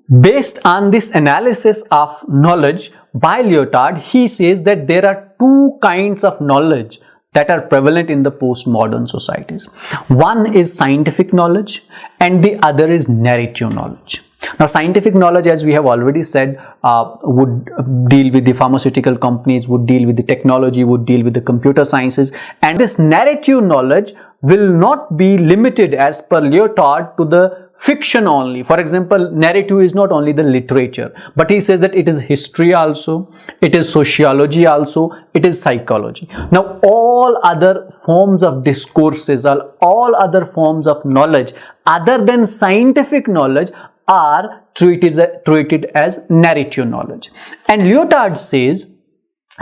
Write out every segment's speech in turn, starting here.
Based on this analysis of knowledge by Lyotard, he says that there are two kinds of knowledge that are prevalent in the postmodern societies. One is scientific knowledge and the other is narrative knowledge. Now, scientific knowledge, as we have already said, would deal with the pharmaceutical companies, would deal with the technology, would deal with the computer sciences, and this narrative knowledge will not be limited, as per Lyotard, to the fiction only. For example, narrative is not only the literature, but he says that it is history also, it is sociology also, it is psychology. Now, all other forms of discourses, all other forms of knowledge other than scientific knowledge are treated as narrative knowledge. And Lyotard says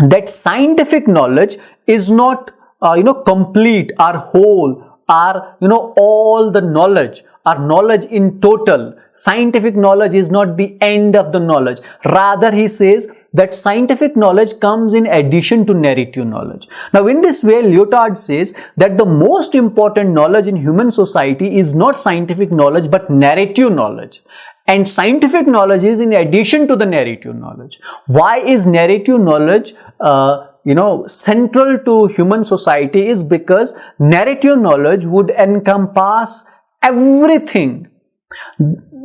that scientific knowledge is not complete or whole or all the knowledge or knowledge in total. Scientific knowledge is not the end of the knowledge. Rather, he says that scientific knowledge comes in addition to narrative knowledge. Now, in this way, Lyotard says that the most important knowledge in human society is not scientific knowledge but narrative knowledge. And scientific knowledge is in addition to the narrative knowledge. Why is narrative knowledge central to human society? Is because narrative knowledge would encompass everything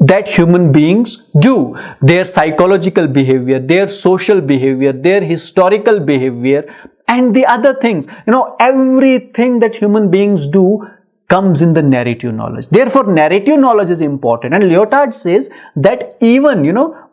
that human beings do, their psychological behavior, their social behavior, their historical behavior, and the other things. Everything that human beings do comes in the narrative knowledge. Therefore, narrative knowledge is important. And Lyotard says that even,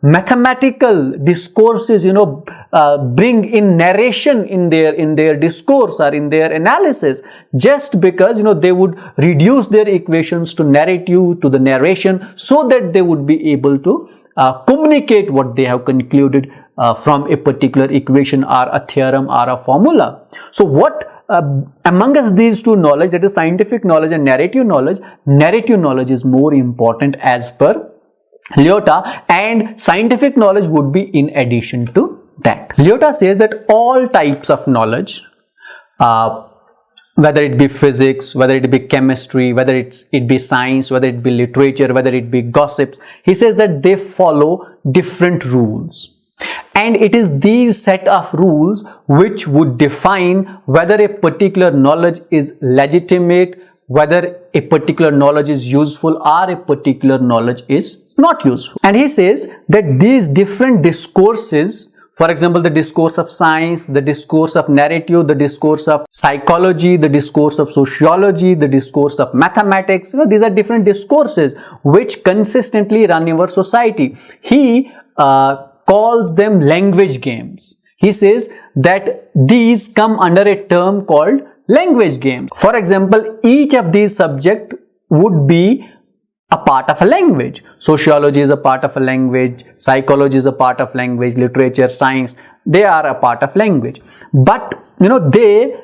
mathematical discourses, bring in narration in their discourse or in their analysis, just because, they would reduce their equations to narrative, to the narration, so that they would be able to communicate what they have concluded from a particular equation or a theorem or a formula. So what among us these two knowledge, that is scientific knowledge and narrative knowledge is more important as per Lyotard, and scientific knowledge would be in addition to that. Lyotard says that all types of knowledge, whether it be physics, whether it be chemistry, whether it be science, whether it be literature, whether it be gossips, he says that they follow different rules. And it is these set of rules which would define whether a particular knowledge is legitimate, whether a particular knowledge is useful, or a particular knowledge is not useful. And he says that these different discourses, for example, the discourse of science, the discourse of narrative, the discourse of psychology, the discourse of sociology, the discourse of mathematics, these are different discourses which consistently run our society. He calls them language games. He says that these come under a term called language games. For example, each of these subjects would be a part of a language. Sociology is a part of a language, psychology is a part of language, literature, science, they are a part of language. But they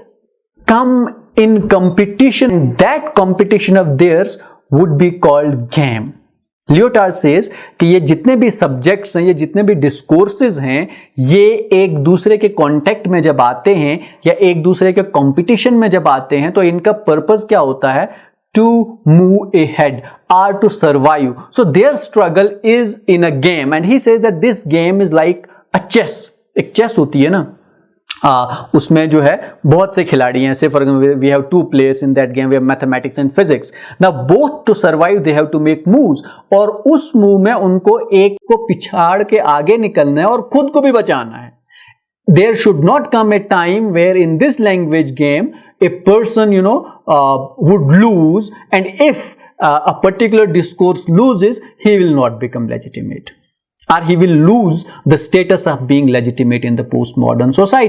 come in competition, and that competition of theirs would be called game. Lyotard says कि ये जितने भी subjects हैं, ये जितने भी discourses हैं, ये एक दूसरे के कांटेक्ट में जब आते हैं या एक दूसरे के कंपटीशन में जब आते हैं, तो इनका पर्पस क्या होता है? To move ahead or to survive. So their struggle is in a game, and he says that this game is like a chess. एक chess होती है ना, उसमें जो है बहुत से खिलाड़ी हैं. Say for example, we have two players in that game. We have mathematics and physics. Now both to survive they have to make moves, और उस मूव में उनको एक को पिछाड़ के आगे निकलना है और खुद को भी बचाना है. There should not come a time where in this language game a person would lose, and if a particular discourse loses, he will not become legitimate, or he will lose the status of being legitimate in the postmodern society.